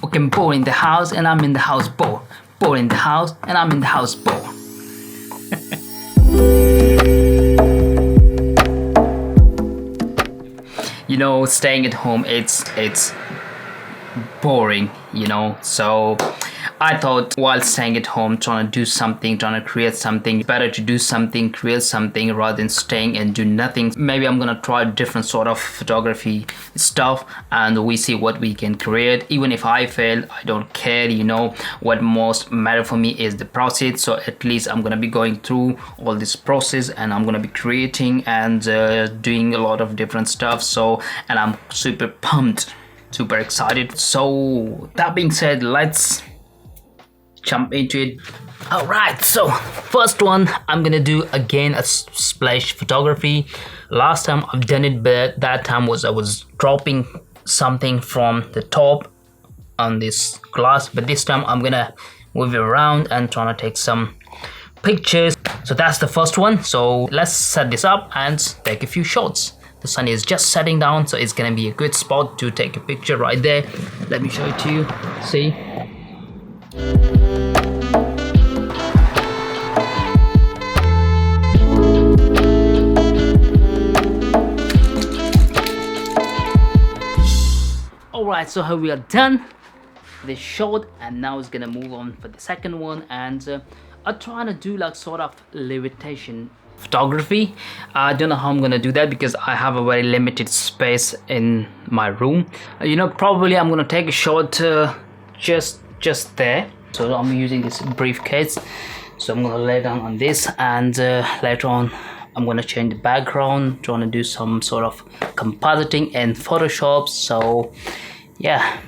Okay, I'm bored in the house and I'm in the house bored. Bored in the house and I'm in the house bored. You know, staying at home, it's boring, you know. So I thought while staying at home, trying to do something, trying to create something, better to do something, create something rather than staying and do nothing. Maybe I'm gonna try different sort of photography stuff and we see what we can create. Even if I fail, I don't care, you know. What most matter for me is the process. So at least I'm gonna be going through all this process and I'm gonna be creating and doing a lot of different stuff. So, and I'm super pumped, super excited. So that being said, let's jump into it. All right, so first one I'm gonna do again a splash photography. Last time I've done it, but that time I was dropping something from the top on this glass, but this time I'm gonna move it around and trying to take some pictures. So that's the first one. So let's set this up and take a few shots. The sun is just setting down, so it's gonna be a good spot to take a picture right there. Let me show it to you. See? Alright, so here we are done this shot, and now it's gonna move on for the second one. And I'm trying to do like sort of levitation photography. I don't know how I'm gonna do that because I have a very limited space in my room. You know, probably I'm gonna take a shot just there. So I'm using this briefcase, so I'm gonna lay down on this, and later on I'm gonna change the background, trying to do some sort of compositing in Photoshop. So yeah,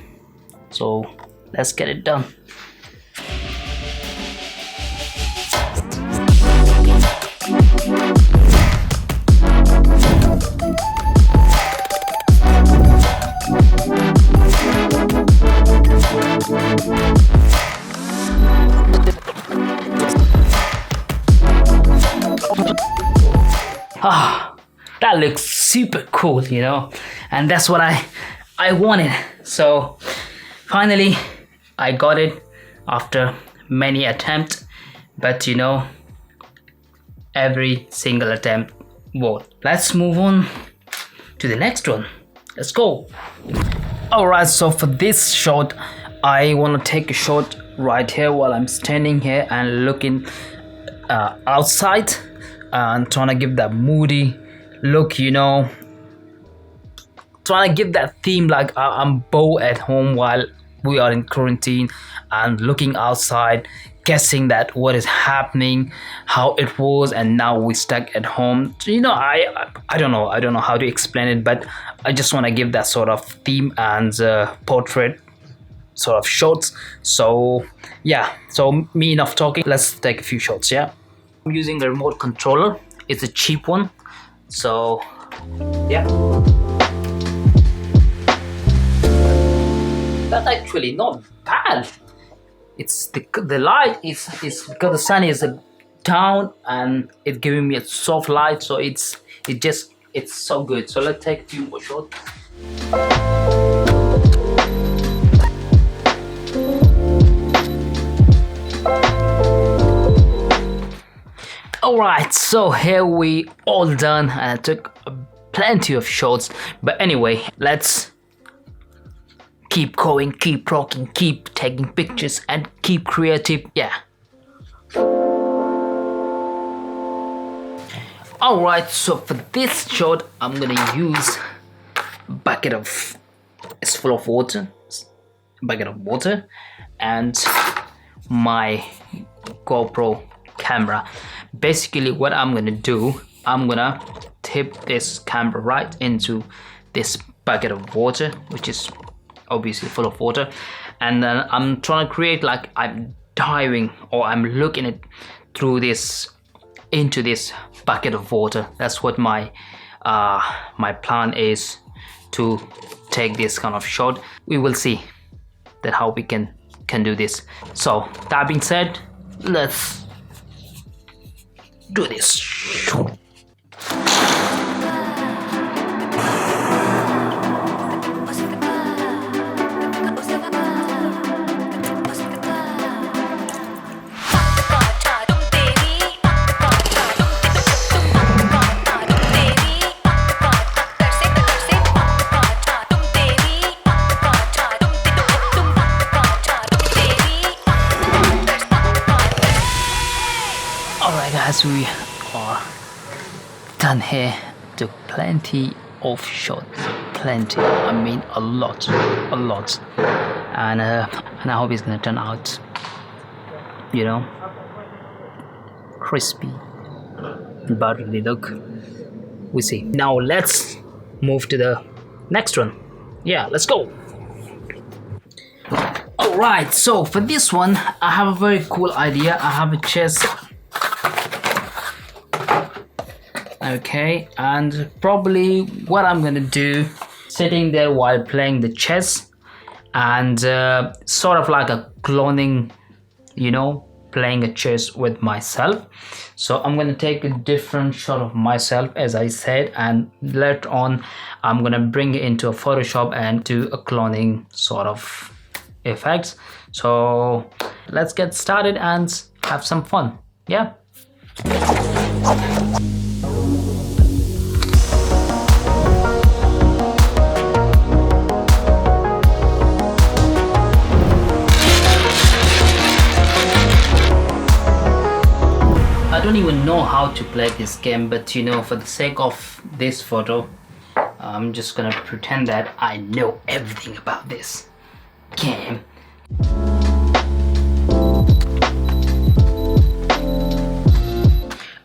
so let's get it done. That looks super cool, you know, and that's what I wanted. So finally I got it after many attempts, but you know, every single attempt worked. Let's move on to the next one. Let's go. Alright, so for this shot I want to take a shot right here while I'm standing here and looking outside and trying to give that moody look, you know, trying to give that theme like I'm bored at home while we are in quarantine and looking outside, guessing that what is happening, how it was, and now we stuck at home. So, you know, I don't know how to explain it, but I just want to give that sort of theme and portrait sort of shots. So yeah, so me enough talking, let's take a few shots. Yeah, I'm using the remote controller. It's a cheap one, so yeah, that's actually not bad. It's the light is because the sun is down and it's giving me a soft light, so it's so good. So let's take a few more shots. Alright, so here we all done, and I took plenty of shots, but anyway, let's keep going, keep rocking, keep taking pictures and keep creative. Yeah. Alright, so for this shot I'm gonna use a bucket of, it's full of water, bucket of water, and my GoPro camera. Basically what I'm gonna do, I'm gonna tip this camera right into this bucket of water, which is obviously full of water, and then I'm trying to create like I'm diving or I'm looking it through this into this bucket of water. That's what my my plan is, to take this kind of shot. We will see that how we can do this. So that being said, let's do this. we are done here. Took plenty of shots, plenty. I mean a lot, and I hope it's gonna turn out, you know, crispy, buttery look. We see. Now let's move to the next one. Yeah, let's go. Alright, so for this one, I have a very cool idea. I have a chess. Okay, and probably what I'm gonna do, sitting there while playing the chess, and sort of like a cloning, you know, playing a chess with myself. So I'm gonna take a different shot of myself, as I said, and later on I'm gonna bring it into a Photoshop and do a cloning sort of effects. So let's get started and have some fun. Yeah. I don't even know how to play this game, but you know, for the sake of this photo, I'm just gonna pretend that I know everything about this game.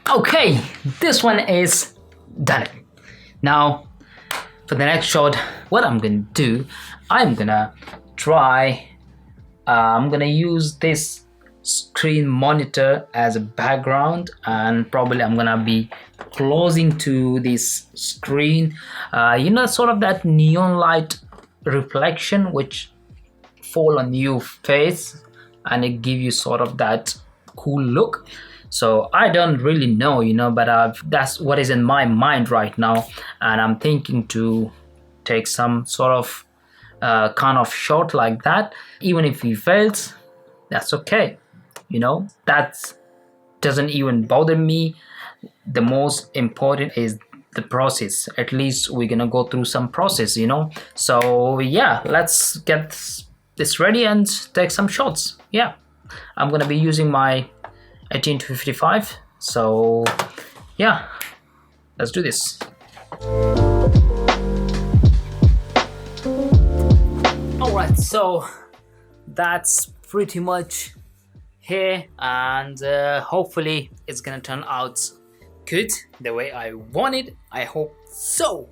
Okay, this one is done. Now, for the next shot, what I'm gonna do, I'm gonna use this screen monitor as a background, and probably I'm gonna be closing to this screen, you know, sort of that neon light reflection which fall on your face and it give you sort of that cool look. So I don't really know, you know, but that's what is in my mind right now, and I'm thinking to take some sort of kind of shot like that. Even if he fails, that's okay, you know, that doesn't even bother me. The most important is the process. At least we're gonna go through some process, you know. So yeah, let's get this ready and take some shots. Yeah, I'm gonna be using my 18-55. So yeah, let's do this. All right, so that's pretty much here, and hopefully it's gonna turn out good the way I want it. I hope so.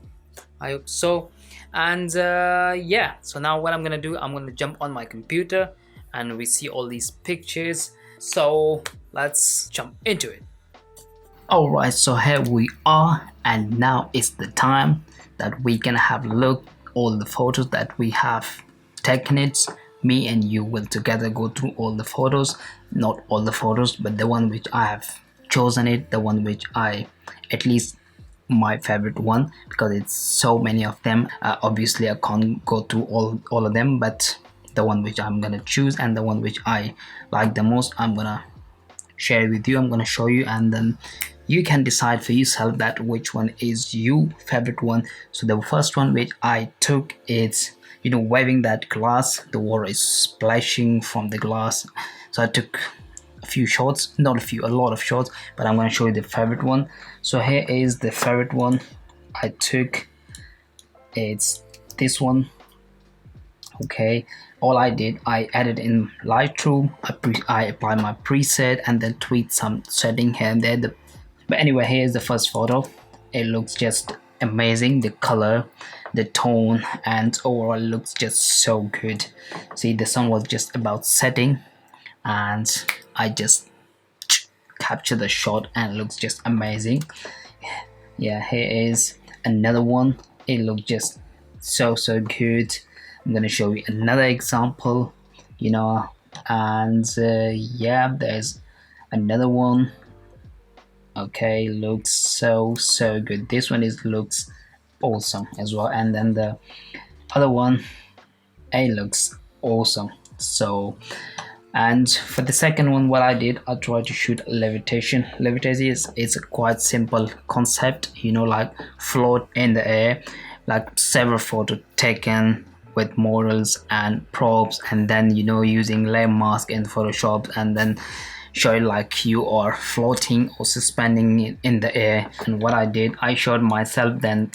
And yeah, so now what I'm gonna do, I'm gonna jump on my computer and we see all these pictures. So let's jump into it. All right, so here we are, and now it's the time that we can have a look all the photos that we have taken it. Me and you will together go through all the photos, not all the photos, but the one which I have chosen it, the one which at least my favorite one, because it's so many of them. Obviously I can't go through all of them, but the one which I'm gonna choose and the one which I like the most, I'm gonna share with you. I'm gonna show you, and then you can decide for yourself that which one is your favorite one. So the first one which I took is, you know, waving that glass, the water is splashing from the glass. So I took a few shots, not a few, a lot of shots, but I'm going to show you the favorite one. So here is the favorite one I took. It's this one. Okay, all I did, I added in Lightroom, I applied my preset and then tweak some setting here and there. But anyway, here's the first photo. It looks just amazing, the color, the tone, and overall looks just so good. See, the sun was just about setting and I just captured the shot and it looks just amazing. Yeah, here is another one. It looks just so good. I'm gonna show you another example, you know, and yeah, there's another one. Okay, looks so good. This one looks awesome as well, and then the other one, it looks awesome. So, and for the second one, what I did, I tried to shoot levitation. Levitation is a quite simple concept, you know, like float in the air, like several photos taken with models and props, and then, you know, using layer mask in Photoshop, and then show it like you are floating or suspending it in the air. And what I did, I showed myself, then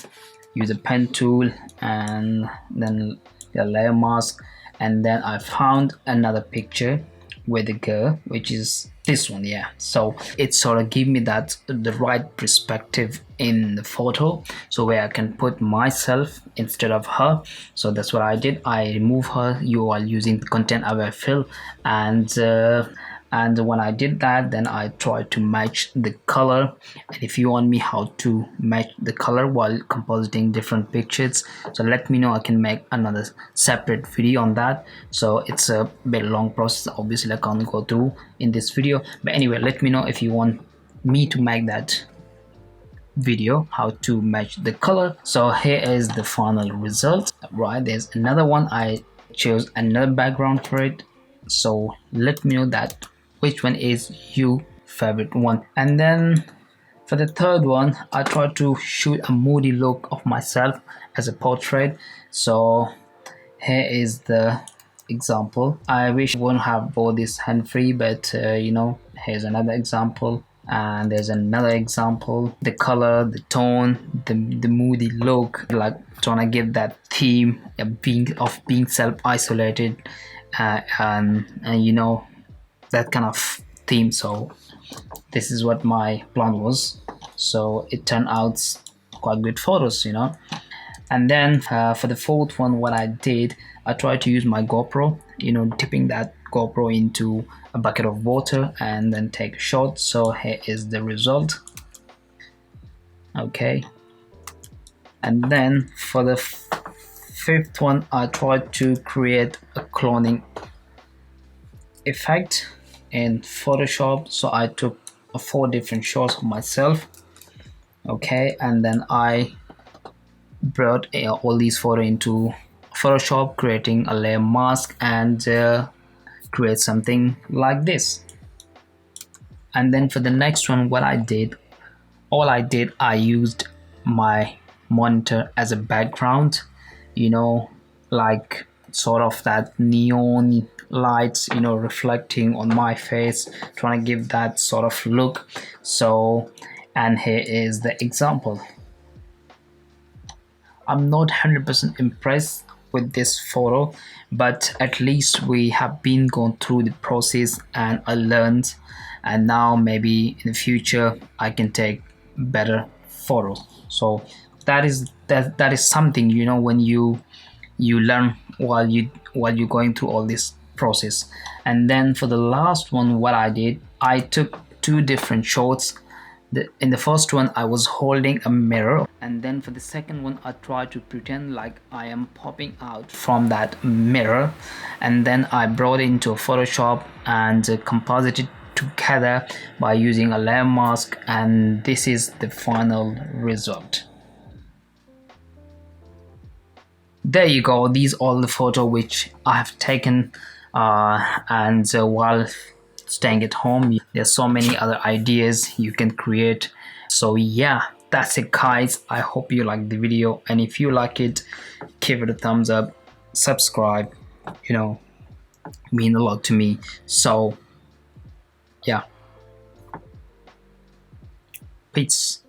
use a pen tool and then the layer mask, and then I found another picture with a girl, which is this one. Yeah, so it sort of give me that the right perspective in the photo, so where I can put myself instead of her. So that's what I did. I remove her while using the content aware fill, and when I did that, then I tried to match the color. And if you want me how to match the color while compositing different pictures, so let me know. I can make another separate video on that. So it's a bit long process, obviously I can't go through in this video, but anyway, let me know if you want me to make that video how to match the color. So here is the final result. Right, there's another one. I chose another background for it, so let me know that which one is your favorite one. And then for the third one, I tried to shoot a moody look of myself as a portrait. So here is the example. I wish I wouldn't have bought this hand free, but here's another example, and there's another example. The color, the tone, the moody look, like trying to give that theme of being self-isolated, and that kind of theme. So this is what my plan was. So it turned out quite good photos. And then for the fourth one, what I did, I tried to use my GoPro, dipping that GoPro into a bucket of water and then take a shot. So here is the result. Okay. And then for the fifth one, I tried to create a cloning effect in Photoshop. So I took 4 different shots of myself. Okay, and then I brought all these photos into Photoshop, creating a layer mask, and create something like this. And then for the next one, what I did, I used my monitor as a background, like sort of that neon lights, reflecting on my face, trying to give that sort of look. So, and here is the example. I'm not 100% impressed with this photo, but at least we have been going through the process and I learned, and now maybe in the future I can take better photos. So that is something, when you learn while you're going through all this process. And then for the last one, what I did, I took 2 different shots. In the first one, I was holding a mirror, and then for the second one, I tried to pretend like I am popping out from that mirror, and then I brought it into Photoshop and composited together by using a layer mask, and this is the final result. There you go. These are all the photos which I have taken, and while staying at home, there's so many other ideas you can create. So yeah, that's it guys. I hope you like the video, and if you like it, give it a thumbs up, subscribe, mean a lot to me. So yeah, peace.